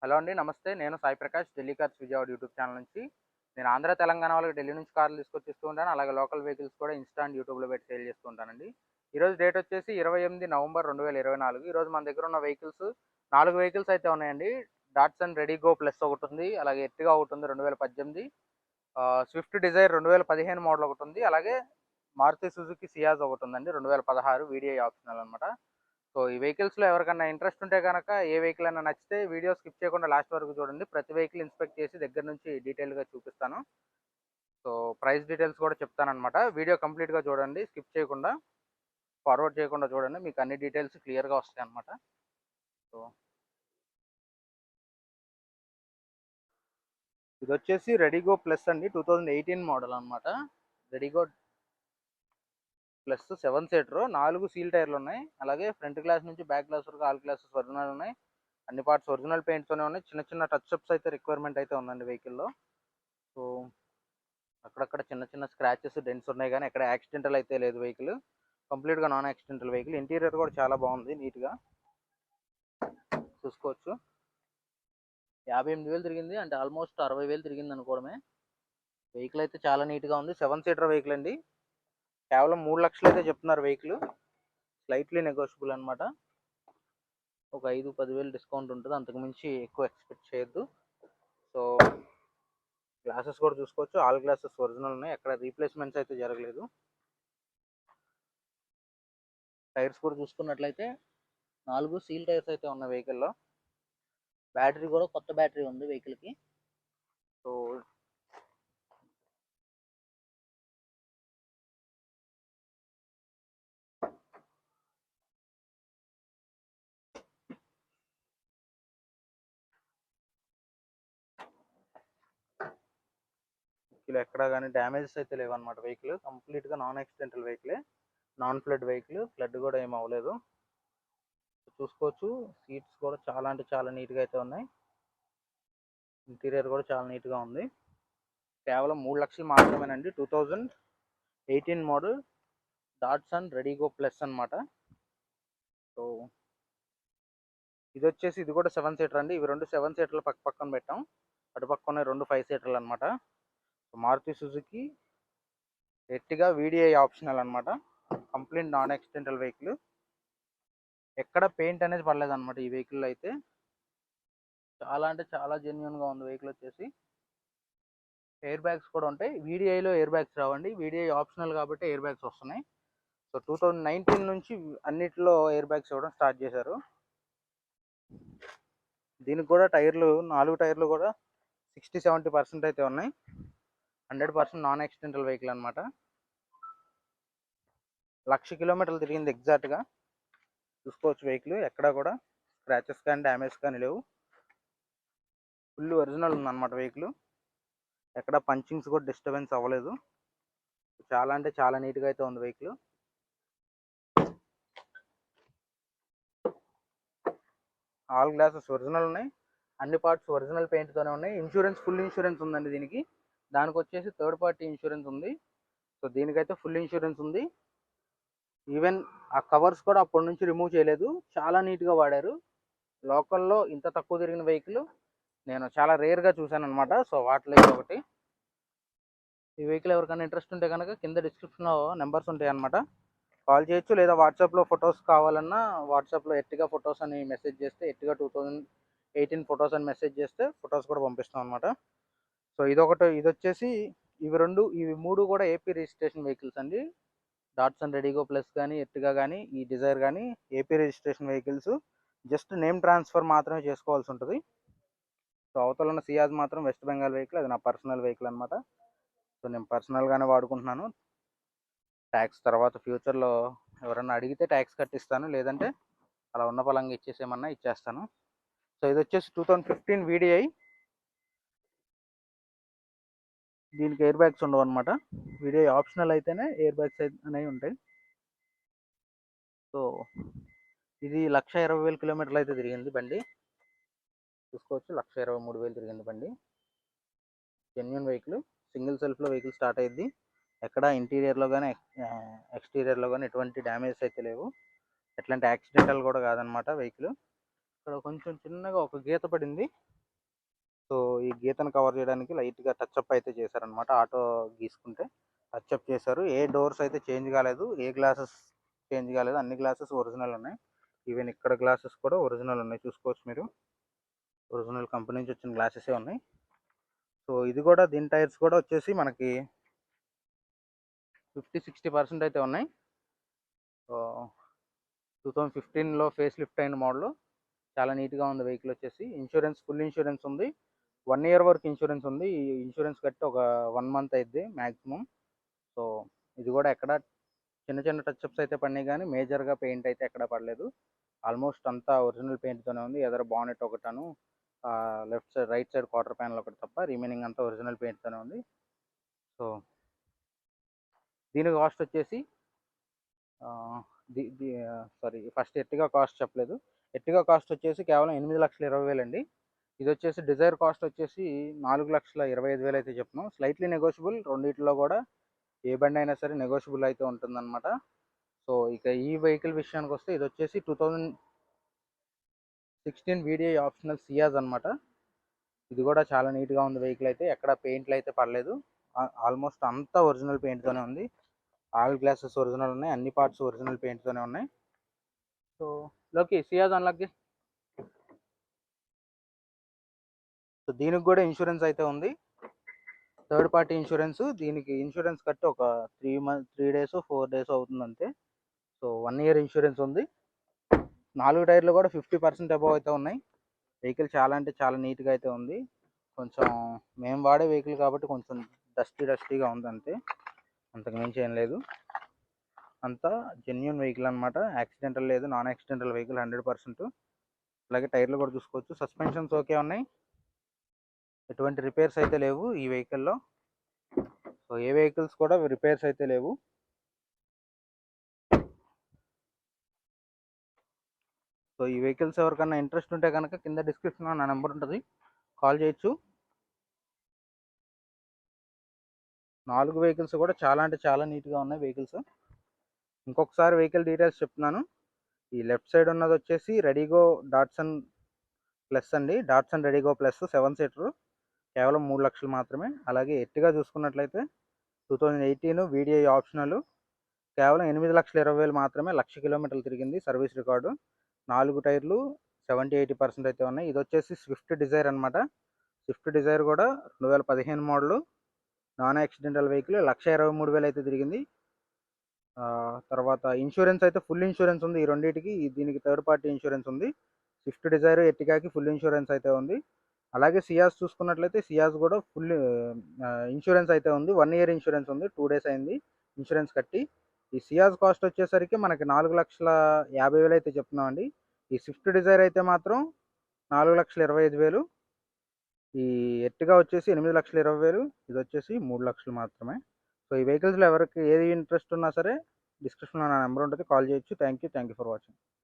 Hello అండి, నమస్తే. నేను Sai Prakash, Delhi cars Vijayawada YouTube channel నుంచి. నేను ఆంధ్ర, తెలంగాణ వాళ్ళకి ఢిల్లీ నుంచి కార్లు తీసుకొచ్చిస్తూ ఉంటాను. అలాగే లోకల్ వెహికల్స్ కూడా ఇన్స్టా అండ్ యూట్యూబ్లో పెట్టి సేల్ చేస్తూ ఉంటానండి. ఈరోజు డేట్ వచ్చేసి 28 నవంబర్ 2024. ఈరోజు మన దగ్గర ఉన్న వెహికల్స్ 4 వెహికల్స్ అయితే ఉన్నాయండి. డాట్సన్ రెడీగో ప్లస్ ఒకటి ఉంది, అలాగే ఎర్టిగా ఒకటి ఉంది 2018, స్విఫ్ట్ డిజైర్ 2015 మోడల్ ఒకటి ఉంది, అలాగే మారుతి సుజుకి సియాజ్ ఒకటి ఉందండి 2016 వీడిఐ ఆప్షనల్ అనమాట. సో ఈ వెహికల్స్లో ఎవరికైనా ఇంట్రెస్ట్ ఉంటే కనుక ఏ వెహికల్ అయినా నచ్చితే వీడియో స్కిప్ చేయకుండా లాస్ట్ వరకు చూడండి. ప్రతి వెహికల్ ఇన్స్పెక్ట్ చేసి దగ్గర నుంచి డీటెయిల్గా చూపిస్తాను. సో ప్రైస్ డీటెయిల్స్ కూడా చెప్తానమాట. వీడియో కంప్లీట్గా చూడండి, స్కిప్ చేయకుండా ఫార్వర్డ్ చేయకుండా చూడండి, మీకు అన్ని డీటెయిల్స్ క్లియర్గా వస్తాయి అనమాట. సో ఇది వచ్చేసి రెడీగో ప్లస్ అండి, 2018 మోడల్ అనమాట. రెడీగో ప్లస్ 7 సీటర్, 4 సీల్ టైర్లు ఉన్నాయి. అలాగే ఫ్రంట్ గ్లాస్ నుంచి బ్యాక్ గ్లాస్ వరకు ఆల్ గ్లాసెస్ ఒరిజినల్ ఉన్నాయి. అన్ని పార్ట్స్ ఒరిజినల్ పెయింట్తోనే ఉన్నాయి. చిన్న చిన్న టచ్అప్స్ అయితే రిక్వైర్మెంట్ అయితే ఉందండి వెహికల్లో. సో అక్కడక్కడ చిన్న చిన్న స్క్రాచెస్, డెంట్స్ ఉన్నాయి, కానీ ఎక్కడ యాక్సిడెంటల్ అయితే లేదు. వెహికల్ కంప్లీట్గా నాన్ యాక్సిడెంటల్ వెహికల్. ఇంటీరియర్ కూడా చాలా బాగుంది, నీట్గా చూసుకోవచ్చు. 58,000 తిరిగింది, అంటే ఆల్మోస్ట్ 60,000 తిరిగింది అనుకోవడమే. వెహికల్ అయితే చాలా నీట్గా ఉంది. 7 సీటర్ వెహికల్ అండి. కేవలం 3 లక్షలు అయితే చెప్తున్నారు వెహికల్. స్లైట్లీ నెగోషియబుల్ అనమాట. ఒక 5-10,000 డిస్కౌంట్ ఉంటుంది, అంతకుమించి ఎక్కువ ఎక్స్పెక్ట్ చేయొద్దు. సో గ్లాసెస్ కూడా చూసుకోవచ్చు, ఆల్ గ్లాసెస్ ఒరిజినల్ ఉన్నాయి, ఎక్కడ రీప్లేస్మెంట్స్ అయితే జరగలేదు. టైర్స్ కూడా చూసుకున్నట్లయితే 4 సీల్ టైర్స్ అయితే ఉన్న వెహికల్లో. బ్యాటరీ కూడా కొత్త బ్యాటరీ ఉంది వెహికల్కి. సో ఇలా ఎక్కడా కానీ డ్యామేజెస్ అయితే లేవన్నమాట. వెహికల్ కంప్లీట్గా నాన్ యాక్సిడెంటల్ వెహికలే, నాన్ ఫ్లడ్ వెహికల్. ఫ్లడ్ కూడా ఏం అవ్వలేదు. చూసుకోవచ్చు, సీట్స్ కూడా చాలా అంటే చాలా నీట్గా అయితే ఉన్నాయి. ఇంటీరియర్ కూడా చాలా నీట్గా ఉంది. కేవలం 3 లక్షలు మాత్రమేనండి. 2018 మోడల్ డాట్సన్ రెడీగో ప్లస్ అనమాట. సో ఇది కూడా 7 సీటర్ అండి. ఇవి 2 7 సీటర్లు పక్క పక్కన పెట్టాం. అటు పక్కనే 2 5 సీటర్లు అనమాట. Maruti Suzuki Ertiga VDI optional అనమాట. Complete non accidental vehicle. ఎక్కడ పెయింట్ అనేది పడలేదు అనమాట ఈ వెహికల్ అయితే. చాలా అంటే చాలా జెన్యున్గా ఉంది వెహికల్ వచ్చేసి. ఎయిర్ బ్యాగ్స్ కూడా ఉంటాయి. వీడిఐలో ఎయిర్ బ్యాగ్స్ రావండి, వీడిఐ ఆప్షనల్ కాబట్టి ఎయిర్ బ్యాగ్స్ వస్తున్నాయి. సో 2019 నుంచి అన్నిటిలో ఎయిర్ బ్యాగ్స్ ఇవ్వడం స్టార్ట్ చేశారు. దీనికి కూడా టైర్లు 4 టైర్లు కూడా 60-70% అయితే ఉన్నాయి. 100% నాన్ యాక్సిడెంటల్ వెహికల్ అనమాట. 1,00,000 కిలోమీటర్లు తిరిగింది ఎగ్జాక్ట్గా. చూసుకోవచ్చు, వెహికల్ ఎక్కడా కూడా స్క్రాచెస్ కానీ డ్యామేజ్ కానీ లేవు. ఫుల్ ఒరిజినల్ ఉందన్నమాట వెహికల్. ఎక్కడ పంచింగ్స్ కూడా డిస్టర్బెన్స్ అవ్వలేదు. చాలా అంటే చాలా నీట్గా అయితే ఉంది వెహికల్. ఆల్ గ్లాసెస్ ఒరిజినల్ ఉన్నాయి, అన్ని పార్ట్స్ ఒరిజినల్ పెయింట్తోనే ఉన్నాయి. ఇన్సూరెన్స్ ఫుల్ ఇన్సూరెన్స్ ఉందండి దీనికి. దానికి వచ్చేసి థర్డ్ పార్టీ ఇన్సూరెన్స్ ఉంది. సో దీనికైతే ఫుల్ ఇన్సూరెన్స్ ఉంది. ఈవెన్ ఆ కవర్స్ కూడా అప్పటి నుంచి రిమూవ్ చేయలేదు, చాలా నీట్గా వాడారు. లోకల్లో ఇంత తక్కువ తిరిగిన వెహికల్ నేను చాలా రేర్గా చూశాను అనమాట. సో వాటిలో ఒకటి. ఈ వెహికల్ ఎవరికైనా ఇంట్రెస్ట్ ఉంటే కనుక కింద డిస్క్రిప్షన్లో నెంబర్స్ ఉంటాయి అనమాట, కాల్ చేయొచ్చు. లేదా వాట్సాప్లో ఫొటోస్ కావాలన్నా వాట్సాప్లో ఎర్టిగా ఫొటోస్ అని మెసేజ్ చేస్తే, ఎర్టిగా 2018 ఫొటోస్ అని మెసేజ్ చేస్తే ఫొటోస్ కూడా పంపిస్తాం అనమాట. సో ఇది వచ్చేసి ఇవి మూడు కూడా ఏపీ రిజిస్ట్రేషన్ వెహికల్స్ అండి. డాట్సన్ రెడీగో ప్లస్ కానీ, ఎర్టిగా కానీ, ఈ డిజైర్ కానీ AP registration vehicles. Just name transfer మాత్రమే చేసుకోవాల్సి ఉంటుంది. సో అవతల ఉన్న సియాజ్ మాత్రం వెస్ట్ బెంగాల్ వెహికల్, అది నా పర్సనల్ వెహికల్ అనమాట. సో నేను పర్సనల్గానే వాడుకుంటున్నాను. ట్యాక్స్ తర్వాత ఫ్యూచర్లో ఎవరన్నా అడిగితే ట్యాక్స్ కట్టిస్తాను, లేదంటే అలా ఉన్న పలంగా ఇచ్చేసేమన్నా ఇచ్చేస్తాను. సో ఇది వచ్చేసి 2015 వీడిఐ. దీనికి ఎయిర్ బ్యాగ్స్ ఉండవు అనమాట. వీడిఐ ఆప్షనల్ అయితేనే ఎయిర్ బ్యాగ్స్ అనేవి ఉంటాయి. సో ఇది 1,20,000 కిలోమీటర్లు అయితే తిరిగింది బండి. చూసుకోవచ్చు, 1,23,000 తిరిగింది బండి. Genuine vehicle. సింగిల్ సెల్ఫ్లో వెహికల్ స్టార్ట్ అయ్యింది. ఎక్కడ ఇంటీరియర్లో కానీ ఎక్స్టీరియర్లో కానీ ఎటువంటి డ్యామేజ్ అయితే లేవు. ఎట్లాంటి యాక్సిడెంటల్ కూడా కాదనమాట వెహికల్. ఇక్కడ కొంచెం చిన్నగా ఒక గీత పడింది, సో ఈ గీతను కవర్ చేయడానికి లైట్గా టచ్అప్ అయితే చేశారనమాట. ఆటో గీసుకుంటే టచ్అప్ చేశారు. ఏ డోర్స్ అయితే చేంజ్ కాలేదు, ఏ గ్లాసెస్ చేంజ్ కాలేదు, అన్ని గ్లాసెస్ ఒరిజినల్ ఉన్నాయి. ఈవెన్ ఇక్కడ గ్లాసెస్ కూడా ఒరిజినల్ ఉన్నాయి, చూసుకోవచ్చు మీరు. ఒరిజినల్ కంపెనీ నుంచి వచ్చిన గ్లాసెసే ఉన్నాయి. సో ఇది కూడా, దీని టైర్స్ కూడా వచ్చేసి మనకి 50-60% అయితే ఉన్నాయి. 2015లో ఫేస్ లిఫ్ట్ అయిన మోడల్. చాలా నీట్గా ఉంది వెహికల్ వచ్చేసి. ఇన్సూరెన్స్ ఫుల్ ఇన్సూరెన్స్ ఉంది. 1 ఇయర్ వరకు ఇన్సూరెన్స్ ఉంది. ఈ ఇన్సూరెన్స్ కట్టి ఒక 1 మంత్ అయిద్ది మ్యాక్సిమం. సో ఇది కూడా ఎక్కడ చిన్న చిన్న టచ్అప్స్ అయితే పడినాయి, కానీ మేజర్గా పెయింట్ అయితే ఎక్కడ పడలేదు. ఆల్మోస్ట్ అంతా ఒరిజినల్ పెయింట్తోనే ఉంది. ఎదర బానెట్ ఒకటాను, left side right side quarter panel ఒకటి తప్ప రిమైనింగ్ అంతా ఒరిజినల్ పెయింట్తోనే ఉంది. సో దీని కాస్ట్ వచ్చేసి సారీ, ఫస్ట్ ఎర్టిగా కాస్ట్ చెప్పలేదు. ఎర్టిగా కాస్ట్ వచ్చేసి కేవలం 8,20,000 అండి. ఇది వచ్చేసి డిజైర్ కాస్ట్ వచ్చేసి 4,25,000 అయితే చెప్తున్నాం. స్లైట్లీ నెగోషియబుల్, రెండిట్లో కూడా ఏ బండి అయినా సరే నెగోషియబుల్ అయితే ఉంటుందన్నమాట. సో ఇక ఈ వెహికల్ విషయానికి వస్తే, ఇది వచ్చేసి 2016 వీడిఐ ఆప్షనల్ సియాజ్ అనమాట. ఇది కూడా చాలా నీట్గా ఉంది వెహికల్ అయితే. ఎక్కడ పెయింట్లు అయితే పడలేదు. ఆల్మోస్ట్ అంతా ఒరిజినల్ పెయింట్తోనే ఉంది. ఆల్ గ్లాసెస్ ఒరిజినల్ ఉన్నాయి, అన్ని పార్ట్స్ ఒరిజినల్ పెయింట్తోనే ఉన్నాయి. సో లోకి సియాజ్ అన్లాక్కి. సో దీనికి కూడా ఇన్సూరెన్స్ అయితే ఉంది, థర్డ్ పార్టీ ఇన్సూరెన్స్. దీనికి ఇన్సూరెన్స్ కట్టి ఒక 3 డేస్ 4 డేస్ అవుతుంది అంతే. సో 1 ఇయర్ ఇన్సూరెన్స్ ఉంది. 4 టైర్లు కూడా 50% అబవ్ అయితే ఉన్నాయి. వెహికల్ చాలా అంటే చాలా నీట్గా అయితే ఉంది. కొంచెం మేము వాడే వెహికల్ కాబట్టి కొంచెం డస్టీగా ఉంది అంతే, అంతకు మించి ఏం లేదు. అంతా జెన్యున్ వెహికల్ అనమాట. యాక్సిడెంటల్ లేదు, నాన్ యాక్సిడెంటల్ వెహికల్ 100%. అలాగే టైర్లు కూడా చూసుకోవచ్చు. సస్పెన్షన్స్ ఓకే ఉన్నాయి, ఎటువంటి రిపేర్స్ అయితే లేవు ఈ వెహికల్లో. సో ఏ వెహికల్స్ కూడా రిపేర్స్ అయితే లేవు. సో ఈ వెహికల్స్ ఎవరికన్నా ఇంట్రెస్ట్ ఉంటే కనుక కింద డిస్క్రిప్షన్లో నా నెంబర్ ఉంటుంది, కాల్ చేయొచ్చు. 4 వెహికల్స్ కూడా చాలా అంటే చాలా నీట్గా ఉన్నాయి వెహికల్స్. ఇంకొకసారి వెహికల్ డీటెయిల్స్ చెప్తున్నాను. ఈ లెఫ్ట్ సైడ్ ఉన్నది వచ్చేసి రెడీగో డాట్సన్ ప్లస్ అండి. డాట్సన్ రెడీగో ప్లస్ 7 సీటర్, కేవలం 3 లక్షలు మాత్రమే. అలాగే ఎర్టిగా చూసుకున్నట్లయితే 2018 వీడిఐ ఆప్షనల్, కేవలం 8,20,000 మాత్రమే. 1,00,000 కిలోమీటర్లు తిరిగింది, సర్వీస్ రికార్డు. 4 టైర్లు 70-80% అయితే ఉన్నాయి. ఇది వచ్చేసి స్విఫ్ట్ డిజైర్ అనమాట. స్విఫ్ట్ డిజైర్ కూడా 2015 మోడల్, నాన్ యాక్సిడెంటల్ వెహికల్. 1,23,000 అయితే తిరిగింది. తర్వాత ఇన్సూరెన్స్ అయితే ఫుల్ ఇన్సూరెన్స్ ఉంది ఈ రెండింటికి. దీనికి థర్డ్ పార్టీ ఇన్సూరెన్స్ ఉంది. స్విఫ్ట్ డిజైర్, ఎర్టిగాకి ఫుల్ ఇన్సూరెన్స్ అయితే ఉంది. అలాగే సియాజ్ చూసుకున్నట్లయితే సియాజ్ కూడా ఫుల్ ఇన్సూరెన్స్ అయితే ఉంది. 1 ఇయర్ ఇన్సూరెన్స్ ఉంది. 2 డేస్ అయింది ఇన్సూరెన్స్ కట్టి. ఈ సియాజ్ కాస్ట్ వచ్చేసరికి మనకి 4,50,000 అయితే చెప్తున్నామండి. ఈ స్విఫ్ట్ డిజైర్ అయితే మాత్రం 4,25,000. ఈ ఎర్టిగా వచ్చేసి 8,20,000. ఇది వచ్చేసి 3 లక్షలు మాత్రమే. సో ఈ వెహికల్స్లో ఎవరికి ఏది ఇంట్రెస్ట్ ఉన్నా సరే డిస్క్రిప్షన్లో నా నెంబర్ ఉంటుంది, కాల్ చేయొచ్చు. Thank you for watching.